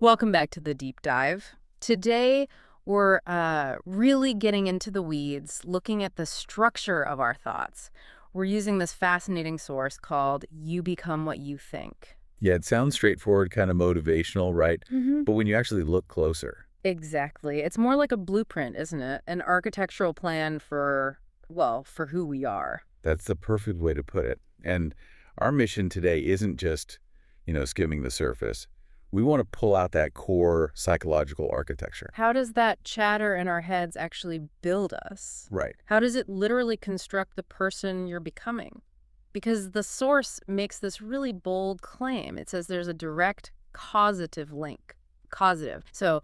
Welcome back to the deep dive. Today, we're really getting into the weeds, looking at the structure of our thoughts. We're using this fascinating source called You Become What You Think. Yeah, it sounds straightforward, kind of motivational, right? hmm But when you actually look closer, Exactly. It's more like a blueprint, isn't it? An architectural plan for, well, for who we are. that's the perfect way to put it. And our mission today isn't just, skimming the surface. We want to pull out that core psychological architecture. How does that chatter in our heads actually build us? Right. How does it literally construct the person you're becoming? Because the source makes this really bold claim. It says there's a direct causative link. Causative. So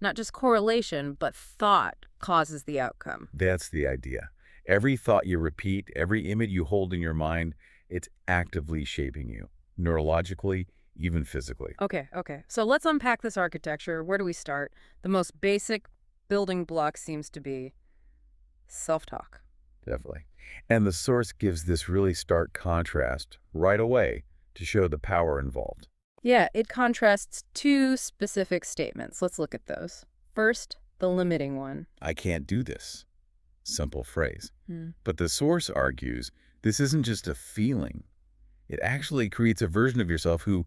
not just correlation, but thought causes the outcome. That's the idea. Every thought you repeat, every image you hold in your mind, it's actively shaping you, neurologically, even physically. Okay. So let's unpack this architecture. Where do we start? The most basic building block seems to be self-talk. Definitely. And the source gives this really stark contrast right away to show the power involved. Yeah, it contrasts two specific statements. Let's look at those. First, the limiting one. I can't do this. Simple phrase. Hmm. But the source argues this isn't just a feeling. It actually creates a version of yourself who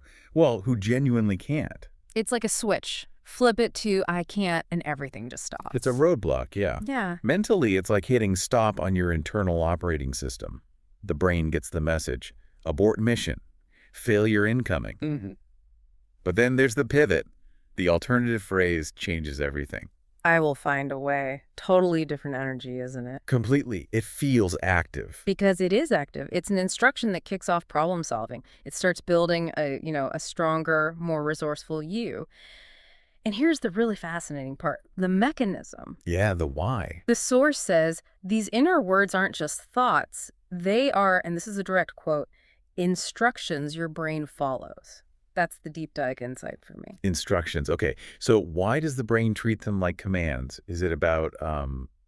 genuinely can't. It's like a switch. Flip it to I can't and everything just stops. It's a roadblock, yeah. Yeah. Mentally, it's like hitting stop on your internal operating system. The brain gets the message. Abort mission. Failure incoming. Mm-hmm. But then there's the pivot. The alternative phrase changes everything. I will find a way. Totally different energy, isn't it? Completely. It feels active. Because it is active. It's an instruction that kicks off problem solving. It starts building a stronger, more resourceful you. And here's the really fascinating part, the mechanism. Yeah, the why. The source says these inner words aren't just thoughts. They are, and this is a direct quote, instructions your brain follows. That's the deep dive insight for me. Instructions. Okay. So why does the brain treat them like commands? Is it about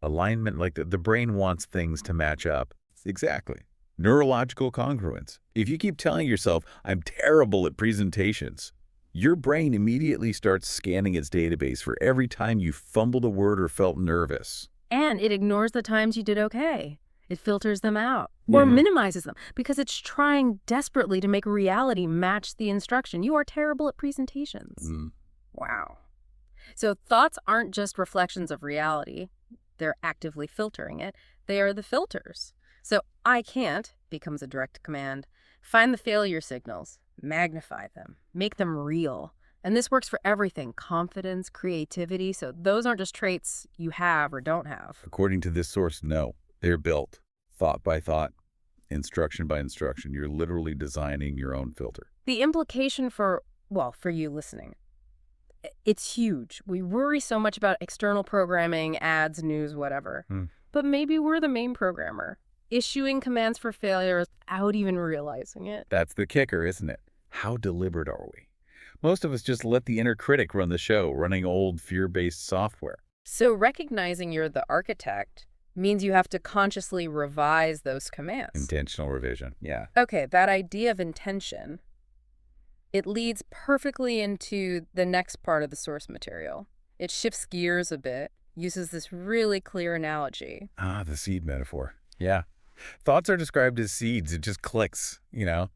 alignment? Like the brain wants things to match up. Exactly. Neurological congruence. If you keep telling yourself, I'm terrible at presentations, your brain immediately starts scanning its database for every time you fumbled a word or felt nervous. And it ignores the times you did okay. It filters them out or minimizes them because it's trying desperately to make reality match the instruction. You are terrible at presentations. Mm. Wow. So thoughts aren't just reflections of reality. They're actively filtering it. They are the filters. So I can't becomes a direct command. Find the failure signals, magnify them, make them real. And this works for everything, confidence, creativity. So those aren't just traits you have or don't have. According to this source, no. They're built thought by thought, instruction by instruction. You're literally designing your own filter. The implication for you listening, it's huge. We worry so much about external programming, ads, news, whatever. But maybe we're the main programmer, issuing commands for failure without even realizing it. That's the kicker, isn't it? How deliberate are we? Most of us just let the inner critic run the show, running old fear-based software. So recognizing you're the architect means you have to consciously revise those commands. Intentional revision, yeah. Okay, that idea of intention, it leads perfectly into the next part of the source material. It shifts gears a bit, uses this really clear analogy. Ah, the seed metaphor. Yeah. Thoughts are described as seeds. It just clicks,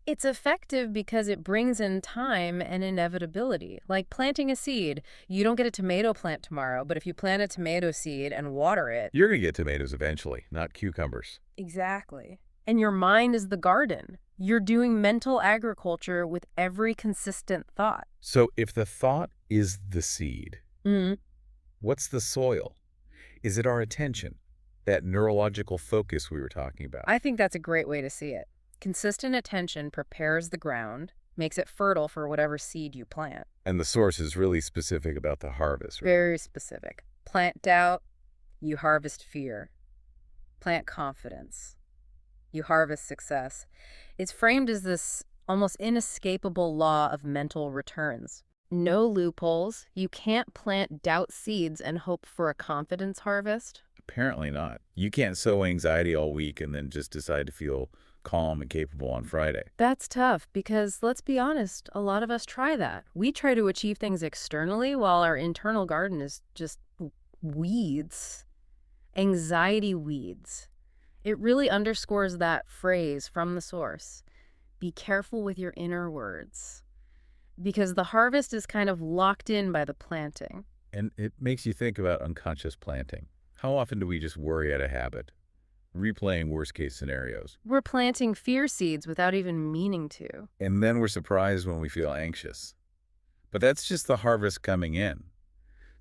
It's effective because it brings in time and inevitability. Like planting a seed. You don't get a tomato plant tomorrow, but if you plant a tomato seed and water it... You're going to get tomatoes eventually, not cucumbers. Exactly. And your mind is the garden. You're doing mental agriculture with every consistent thought. So if the thought is the seed, what's the soil? Is it our attention? That neurological focus we were talking about. I think that's a great way to see it. Consistent attention prepares the ground, makes it fertile for whatever seed you plant. And the source is really specific about the harvest. Right? Very specific. Plant doubt, you harvest fear. Plant confidence, you harvest success. It's framed as this almost inescapable law of mental returns. No loopholes. You can't plant doubt seeds and hope for a confidence harvest. Apparently not. You can't sow anxiety all week and then just decide to feel calm and capable on Friday. That's tough because, let's be honest, a lot of us try that. We try to achieve things externally while our internal garden is just weeds, anxiety weeds. It really underscores that phrase from the source. Be careful with your inner words. Because the harvest is kind of locked in by the planting. And it makes you think about unconscious planting. How often do we just worry out of habit, replaying worst-case scenarios? We're planting fear seeds without even meaning to. And then we're surprised when we feel anxious. But that's just the harvest coming in.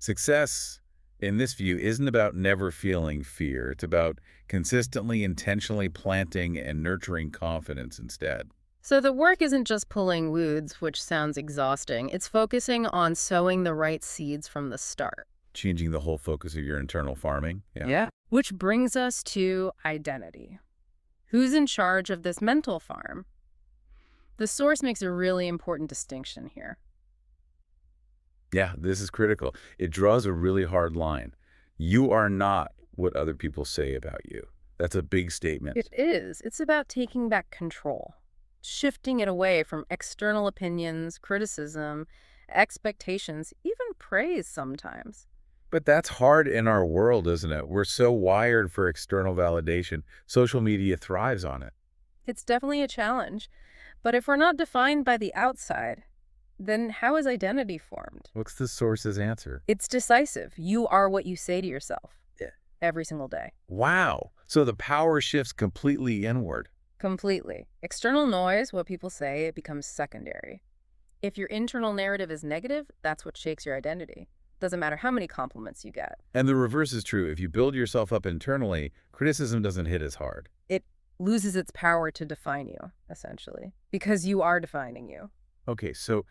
Success, in this view, isn't about never feeling fear. It's about consistently, intentionally planting and nurturing confidence instead. So the work isn't just pulling weeds, which sounds exhausting. It's focusing on sowing the right seeds from the start. Changing the whole focus of your internal farming. Yeah. Yeah. Which brings us to identity. Who's in charge of this mental farm? The source makes a really important distinction here. Yeah, this is critical. It draws a really hard line. You are not what other people say about you. That's a big statement. It is. It's about taking back control, shifting it away from external opinions, criticism, expectations, even praise sometimes. But that's hard in our world, isn't it? We're so wired for external validation. Social media thrives on it. It's definitely a challenge. But if we're not defined by the outside, then how is identity formed? What's the source's answer? It's decisive. You are what you say to yourself. Yeah. Every single day. Wow. So the power shifts completely inward. Completely. External noise, what people say, it becomes secondary. If your internal narrative is negative, that's what shakes your identity. Doesn't matter how many compliments you get. And the reverse is true. If you build yourself up internally, criticism doesn't hit as hard. It loses its power to define you, essentially, because you are defining you. Okay, so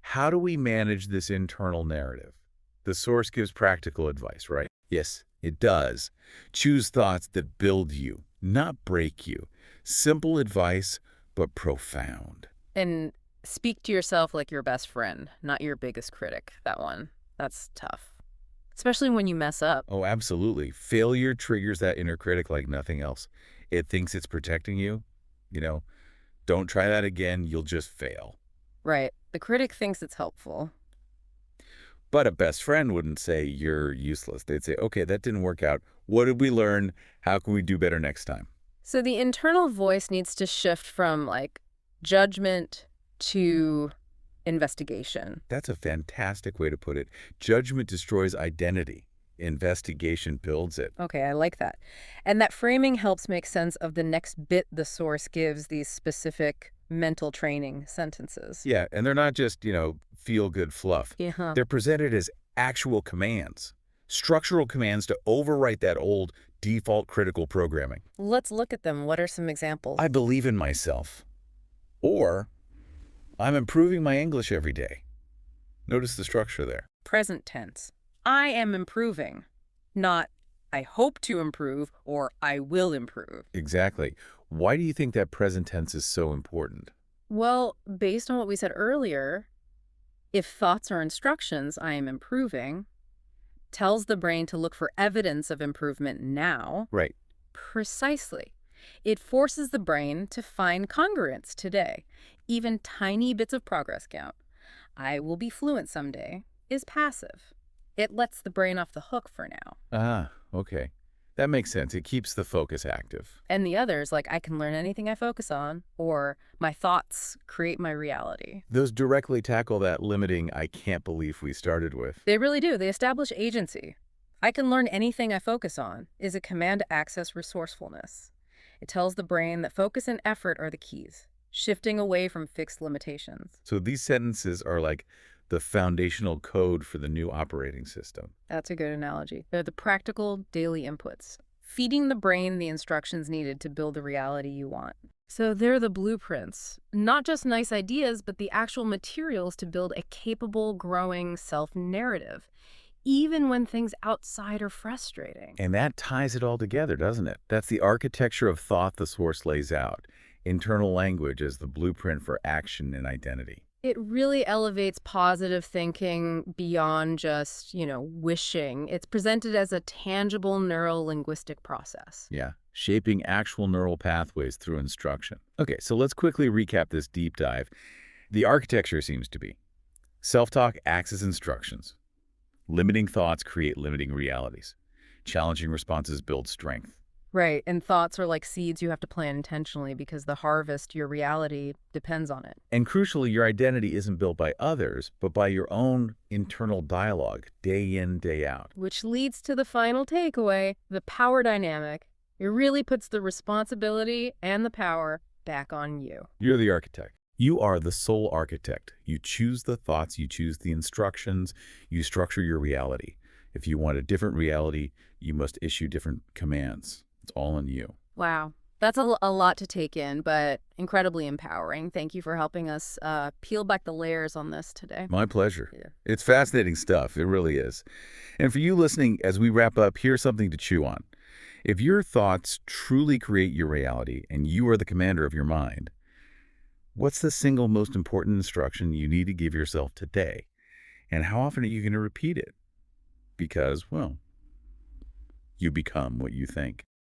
how do we manage this internal narrative? The source gives practical advice, right? Yes, it does. Choose thoughts that build you, not break you. Simple advice, but profound. And speak to yourself like your best friend, not your biggest critic. That one, that's tough. Especially when you mess up. Oh, absolutely. Failure triggers that inner critic like nothing else. It thinks it's protecting you. Don't try that again, you'll just fail. Right. The critic thinks it's helpful. But a best friend wouldn't say you're useless. They'd say, okay, that didn't work out. What did we learn? How can we do better next time? So the internal voice needs to shift from judgment to investigation. That's a fantastic way to put it. Judgment destroys identity. Investigation builds it. Okay, I like that. And that framing helps make sense of the next bit the source gives these specific mental training sentences. Yeah, and they're not just, feel-good fluff. Yeah. They're presented as actual commands, structural commands to overwrite that old default critical programming. Let's look at them. What are some examples? I believe in myself. Or, I'm improving my English every day. Notice the structure there. Present tense. I am improving, not I hope to improve or I will improve. Exactly. Why do you think that present tense is so important? Well, based on what we said earlier, if thoughts are instructions, I am improving, tells the brain to look for evidence of improvement now. Right. Precisely. It forces the brain to find congruence today. Even tiny bits of progress count. I will be fluent someday is passive. It lets the brain off the hook for now. Ah, okay. That makes sense. It keeps the focus active. And the others, like I can learn anything I focus on, or my thoughts create my reality. Those directly tackle that limiting I can't believe we started with. They really do. They establish agency. I can learn anything I focus on is a command to access resourcefulness. It tells the brain that focus and effort are the keys, shifting away from fixed limitations. So these sentences are like the foundational code for the new operating system. That's a good analogy. They're the practical daily inputs, feeding the brain the instructions needed to build the reality you want. So they're the blueprints, not just nice ideas, but the actual materials to build a capable, growing self-narrative, even when things outside are frustrating. And that ties it all together, doesn't it? That's the architecture of thought the source lays out. Internal language as the blueprint for action and identity. It really elevates positive thinking beyond just, wishing. It's presented as a tangible neuro-linguistic process. Yeah, shaping actual neural pathways through instruction. Okay, so let's quickly recap this deep dive. The architecture seems to be self-talk acts as instructions. Limiting thoughts create limiting realities. Challenging responses build strength. Right, and thoughts are like seeds you have to plant intentionally because the harvest, your reality, depends on it. And crucially, your identity isn't built by others, but by your own internal dialogue, day in, day out. Which leads to the final takeaway, the power dynamic. It really puts the responsibility and the power back on you. You're the architect. You are the sole architect. You choose the thoughts, you choose the instructions, you structure your reality. If you want a different reality, you must issue different commands. It's all on you. Wow. That's a lot to take in, but incredibly empowering. Thank you for helping us peel back the layers on this today. My pleasure. Yeah. It's fascinating stuff. It really is. And for you listening, as we wrap up, here's something to chew on. If your thoughts truly create your reality and you are the commander of your mind, what's the single most important instruction you need to give yourself today? And how often are you going to repeat it? Because, well, you become what you think.